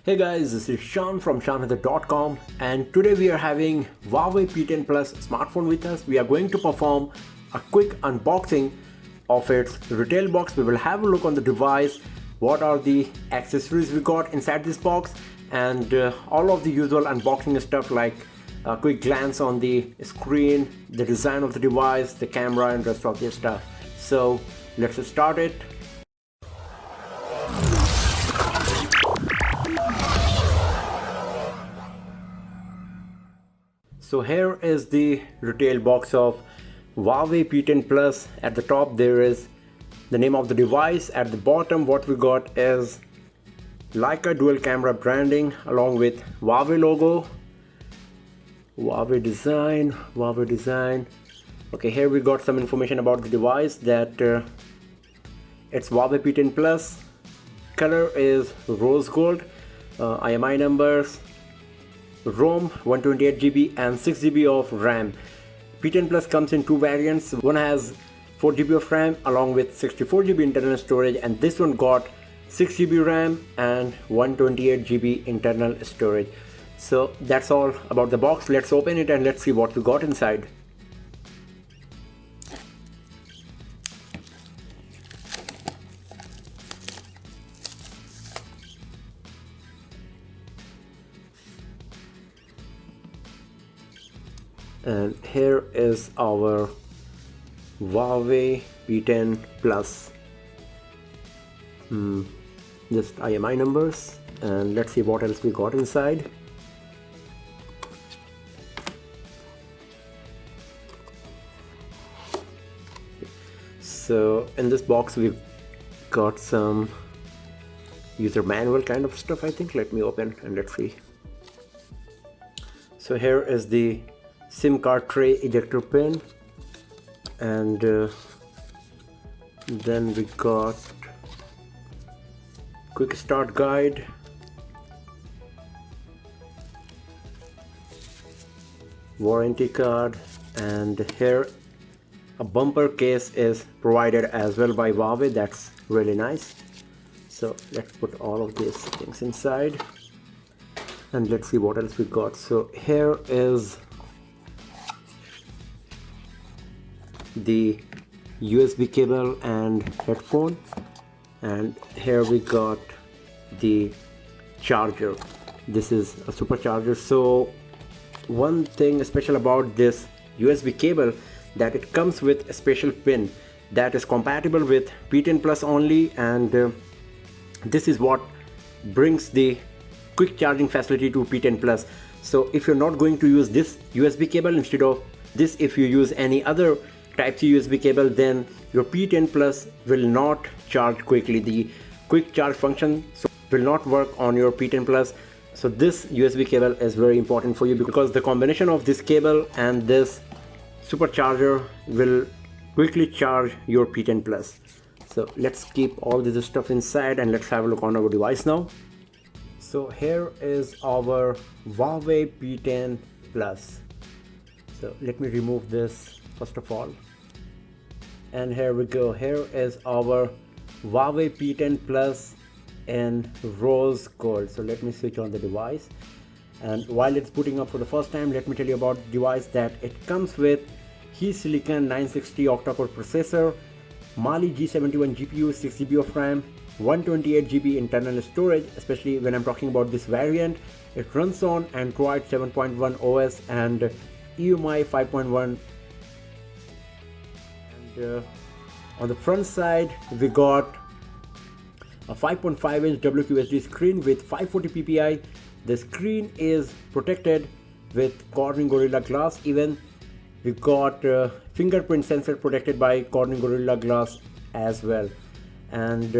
Hey guys, this is Sean from SeanHether.com, and today we are having Huawei P10 Plus smartphone with us. We are going to perform a quick unboxing of its retail box. We will have a look on the device, what are the accessories we got inside this box, and all of the usual unboxing stuff like a quick glance on the screen, the design of the device, the camera, and rest of the stuff. So let's start it. So here is the retail box of Huawei P10 Plus. At the top there is the name of the device. At the bottom what we got is Leica dual camera branding along with Huawei logo, Huawei design. Okay, here we got some information about the device that it's Huawei P10 Plus. Color is rose gold. IMEI numbers, ROM 128 GB and 6 GB of RAM. P10 Plus comes in two variants. One has 4 GB of RAM along with 64 GB internal storage, and this one got 6 GB RAM and 128 GB internal storage. So that's all about the box. Let's open it and let's see what we got inside. And here is our Huawei P10 Plus. Just IMEI numbers, and let's see what else we got inside. So in this box we've got some user manual kind of stuff, I think. Let me open and let's see. So here is the SIM card tray ejector pin, and then we got quick start guide, warranty card, and here a bumper case is provided as well by Huawei. That's really nice. So let's put all of these things inside and let's see what else we got. So here is the USB cable and headphone, and here we got the charger. This is a supercharger. So one thing special about this USB cable, that it comes with a special pin that is compatible with P10 Plus only, and this is what brings the quick charging facility to P10 Plus. So if you're not going to use this USB cable, instead of this, if you use any other Type-C USB cable, then your P10 Plus will not charge quickly. The quick charge function will not work on your P10 Plus. So this USB cable is very important for you, because the combination of this cable and this supercharger will quickly charge your P10 Plus. So let's keep all this stuff inside and let's have a look on our device now. So here is our Huawei P10 Plus. So let me remove this first of all, and here we go. Here is our Huawei P10 Plus in rose gold. So let me switch on the device, and while it's booting up for the first time, let me tell you about the device, that it comes with Silicon 960 octa-core processor, Mali G71 GPU, 6 GB of RAM, 128 GB internal storage. Especially when I'm talking about this variant, it runs on Android 7.1 OS and EMI 5.1. And on the front side we got a 5.5-inch WQHD screen with 540 ppi. The screen is protected with Corning Gorilla Glass. Even we got fingerprint sensor protected by Corning Gorilla Glass as well. And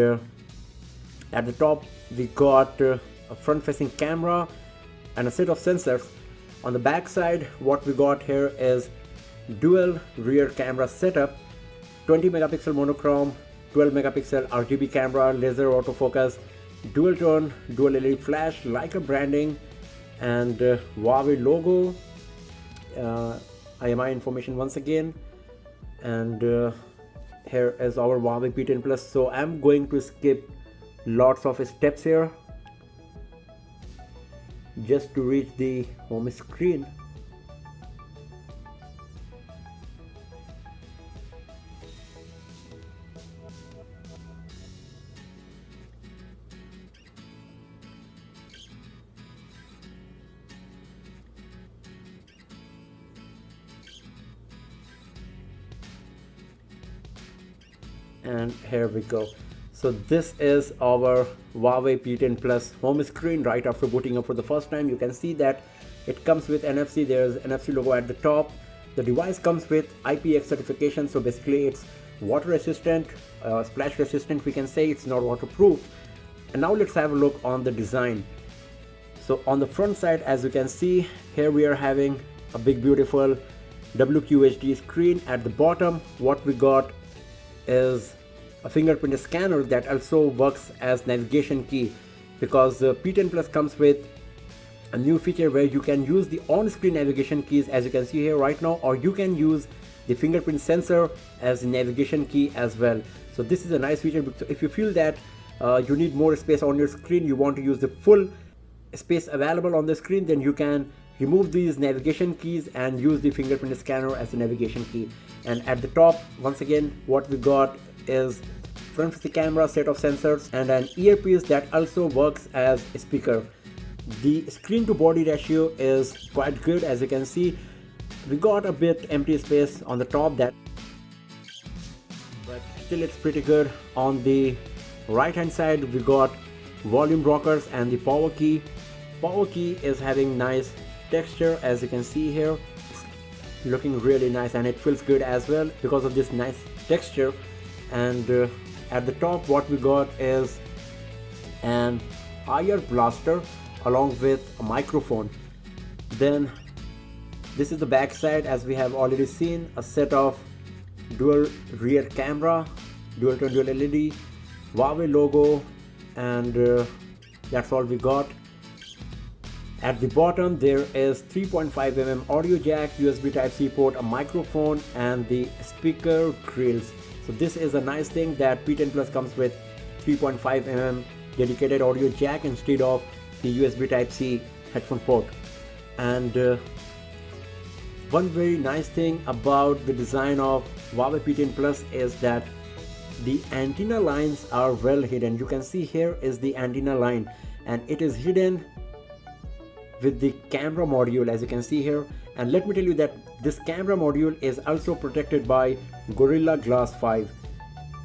at the top we got a front-facing camera and a set of sensors. On the back side, what we got here is dual rear camera setup, 20 megapixel monochrome, 12 megapixel RGB camera, laser autofocus, dual tone, dual LED flash, Leica branding, and Huawei logo, IMEI information once again, and here is our Huawei P10 Plus. So I'm going to skip lots of steps here. just to reach the home screen. And here we go. So this is our Huawei P10 Plus home screen. Right after booting up for the first time, you can see that it comes with NFC. There's NFC logo at the top. The device comes with IPX certification, so basically it's water resistant, splash resistant, we can say. It's not waterproof. And now let's have a look on the design. So on the front side, as you can see, here we are having a big beautiful WQHD screen. At the bottom, what we got is a fingerprint scanner that also works as navigation key, because the P10 Plus comes with a new feature where you can use the on-screen navigation keys, as you can see here right now, or you can use the fingerprint sensor as a navigation key as well. So this is a nice feature. If you feel that you need more space on your screen, you want to use the full space available on the screen, then you can remove these navigation keys and use the fingerprint scanner as a navigation key. And at the top, once again, what we got is front facing camera, set of sensors, and an earpiece that also works as a speaker. The screen to body ratio is quite good. As you can see, we got a bit empty space on the top, that but still it's pretty good. On the right hand side, we got volume rockers and the power key. Power key is having nice texture, as you can see here. It's looking really nice, and it feels good as well because of this nice texture. And at the top, what we got is an IR blaster along with a microphone. Then this is the back side. As we have already seen, a set of dual rear camera, dual tone dual LED, Huawei logo, and that's all we got. At the bottom, there is 3.5mm audio jack, USB Type-C port, a microphone, and the speaker grills. So this is a nice thing that P10 Plus comes with 3.5mm dedicated audio jack instead of the USB Type-C headphone port. And one very nice thing about the design of Huawei P10 Plus is that the antenna lines are well hidden. You can see here is the antenna line, and it is hidden with the camera module, as you can see here. And let me tell you that this camera module is also protected by Gorilla Glass 5.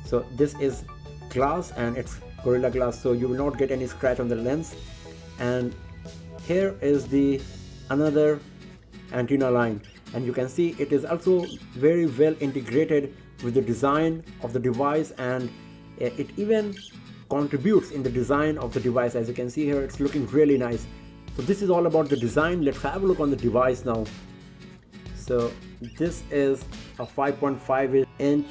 So this is glass and it's Gorilla Glass, so you will not get any scratch on the lens. And here is the another antenna line, and you can see it is also very well integrated with the design of the device, and it even contributes in the design of the device. As you can see here, it's looking really nice. So this is all about the design. Let's have a look on the device now. So this is a 5.5-inch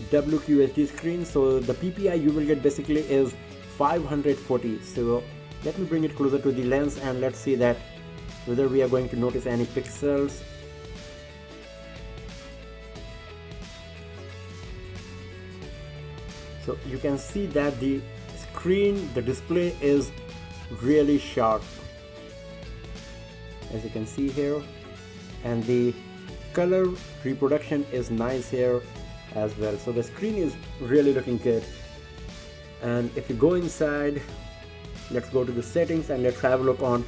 WQHD screen. So the PPI you will get basically is 540. So let me bring it closer to the lens and let's see that whether we are going to notice any pixels. So you can see that the screen, the display is really sharp, as you can see here, and the color reproduction is nice here as well. So the screen is really looking good. And if you go inside, let's go to the settings and let's have a look on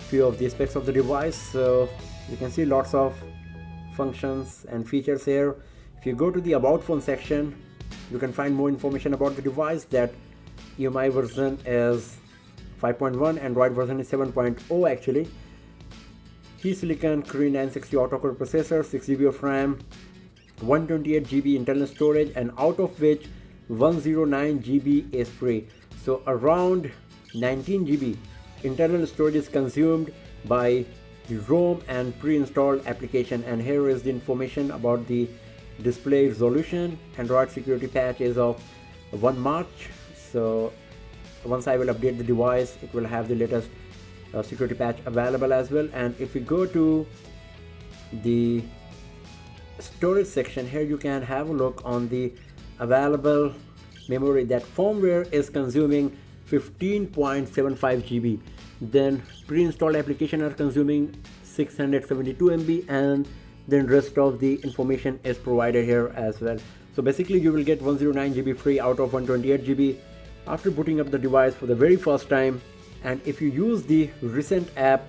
few of the aspects of the device. So you can see lots of functions and features here. If you go to the about phone section, you can find more information about the device, that EMI version is 5.1, Android version is 7.0 actually. Silicon Kirin 960 octa-core processor, 6GB of RAM, 128GB internal storage, and out of which 109GB is free. So around 19GB internal storage is consumed by the ROM and pre-installed application. And here is the information about the display resolution. Android security patch is of 1 March. So once I will update the device, it will have the latest security patch available as well. And if we go to the storage section, here you can have a look on the available memory. That firmware is consuming 15.75 GB. then pre-installed application are consuming 672 MB, and then rest of the information is provided here as well. So basically you will get 109 GB free out of 128 GB after booting up the device for the very first time. And if you use the recent app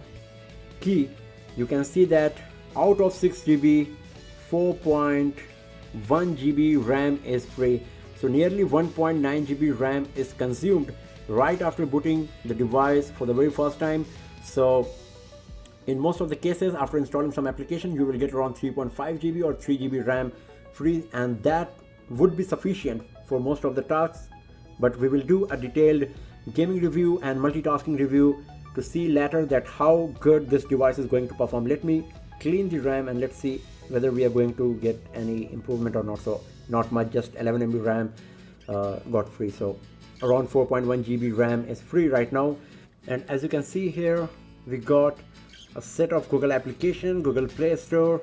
key, you can see that out of 6 GB, 4.1 GB RAM is free. So nearly 1.9 GB RAM is consumed right after booting the device for the very first time. So in most of the cases, after installing some application, you will get around 3.5 GB or 3 GB RAM free, and that would be sufficient for most of the tasks. But we will do a detailed gaming review and multitasking review to see later that how good this device is going to perform. Let me clean the RAM and let's see whether we are going to get any improvement or not. So not much, just 11 MB RAM got free. So around 4.1 GB RAM is free right now. And as you can see here, we got a set of Google application, Google Play Store,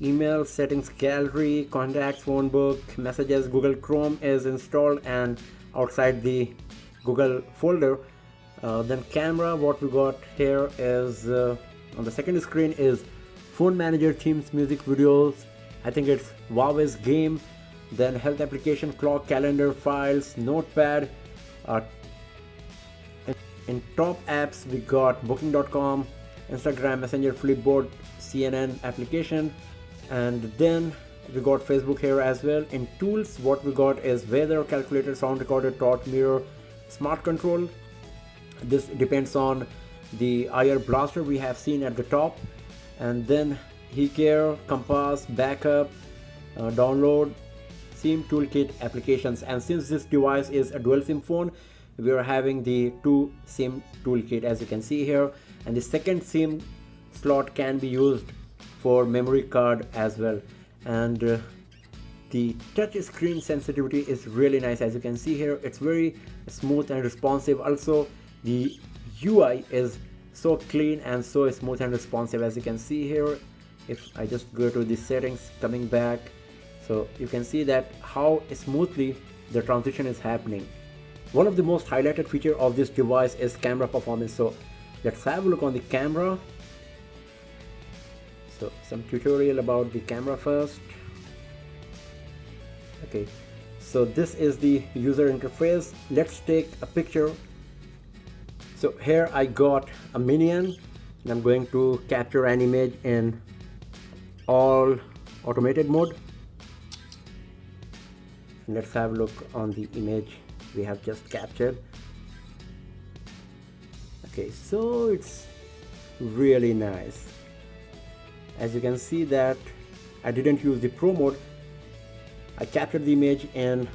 email, settings, gallery, contacts, phone book, messages. Google Chrome is installed and outside the Google folder. Then camera, what we got here is on the second screen is phone manager, themes, music, videos. I think it's Huawei's game. Then health application, clock, calendar, files, notepad. In top apps we got booking.com, Instagram, Messenger, Flipboard, CNN application, and then we got Facebook here as well. In tools, what we got is weather, calculator, sound recorder, torch, mirror, smart control. This depends on the IR blaster we have seen at the top. And then HeCare, compass, backup, download, SIM toolkit applications. And since this device is a dual SIM phone, we are having the 2 SIM toolkit as you can see here, and the second SIM slot can be used for memory card as well. And the touch screen sensitivity is really nice. As you can see here, it's very smooth and responsive. Also the UI is so clean and so smooth and responsive. As you can see here, if I just go to the settings, coming back, so you can see that how smoothly the transition is happening. One of the most highlighted feature of this device is camera performance. So let's have a look on the camera. So some tutorial about the camera first. Okay, so this is the user interface. Let's take a picture. So here I got a minion and I'm going to capture an image in all automated mode. And let's have a look on the image we have just captured. Okay, so it's really nice. As you can see that I didn't use the pro mode. I captured the image in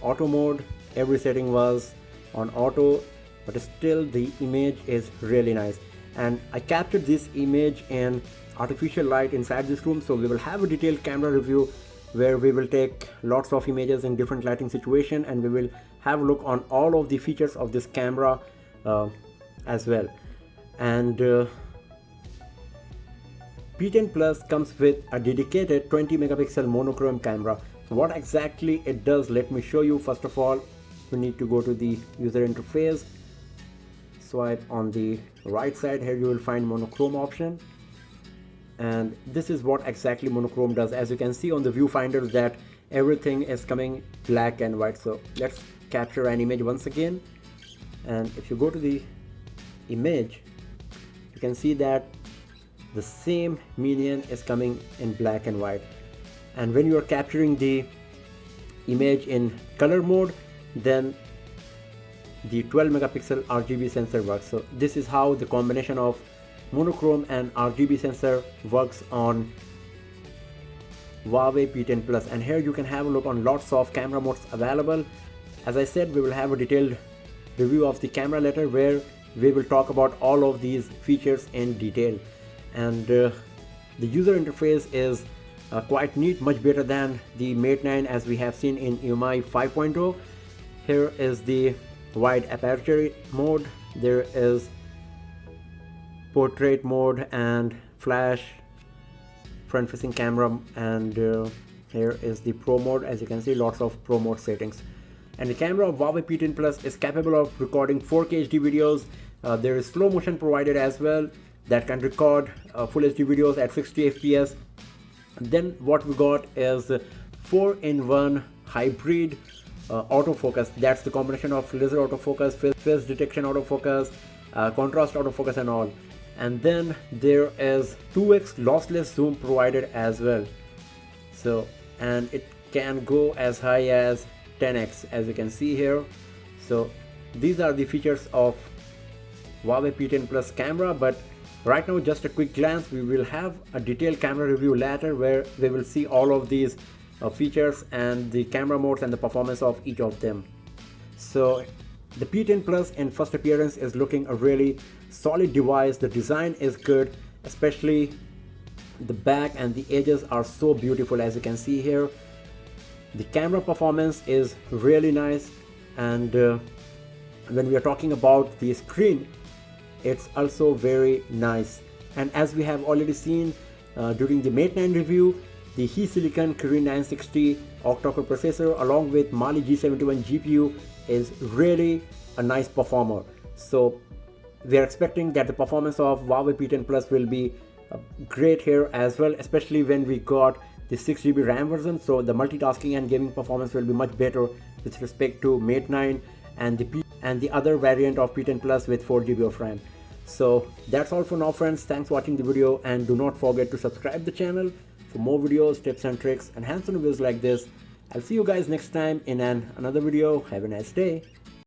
auto mode. Every setting was on auto, but still the image is really nice. And I captured this image in artificial light inside this room, so we will have a detailed camera review where we will take lots of images in different lighting situation, and we will have a look on all of the features of this camera as well. And P10 Plus comes with a dedicated 20 megapixel monochrome camera. So what exactly it does, let me show you. First of all, you need to go to the user interface, swipe on the right side. Here you will find monochrome option, and this is what exactly monochrome does. As you can see on the viewfinder that everything is coming black and white. So let's capture an image once again, and if you go to the image, you can see that the same minion is coming in black and white. And when you are capturing the image in color mode, then the 12 megapixel RGB sensor works. So this is how the combination of monochrome and RGB sensor works on Huawei P10 Plus. And here you can have a look on lots of camera modes available. As I said, we will have a detailed review of the camera later where we will talk about all of these features in detail. And the user interface is quite neat, much better than the Mate 9 as we have seen in EMI 5.0. Here is the wide aperture mode, there is portrait mode and flash, front facing camera, and here is the pro mode. As you can see, lots of pro mode settings. And the camera of Huawei P10 Plus is capable of recording 4K HD videos There is slow motion provided as well that can record full HD videos at 60 fps. Then what we got is 4-in-1 hybrid autofocus. That's the combination of laser autofocus, face detection autofocus, contrast autofocus and all. And then there is 2x lossless zoom provided as well. So, and it can go as high as 10x as you can see here. So these are the features of Huawei P10 Plus camera, but right now just a quick glance. We will have a detailed camera review later where we will see all of these features and the camera modes and the performance of each of them. So the P10 Plus in first appearance is looking a really solid device. The design is good, especially the back and the edges are so beautiful as you can see here. The camera performance is really nice, and when we are talking about the screen, it's also very nice. And as we have already seen during the Mate 9 review, the He-Silicon Kirin 960 octa-core processor along with Mali G71 GPU is really a nice performer. So we are expecting that the performance of Huawei P10 Plus will be great here as well, especially when we got the 6GB RAM version. So the multitasking and gaming performance will be much better with respect to Mate 9 and the other variant of P10 Plus with 4GB of RAM. So that's all for now, friends. Thanks for watching the video, and do not forget to subscribe the channel for more videos, tips and tricks and hands-on videos like this. I'll see you guys next time in another video. Have a nice day.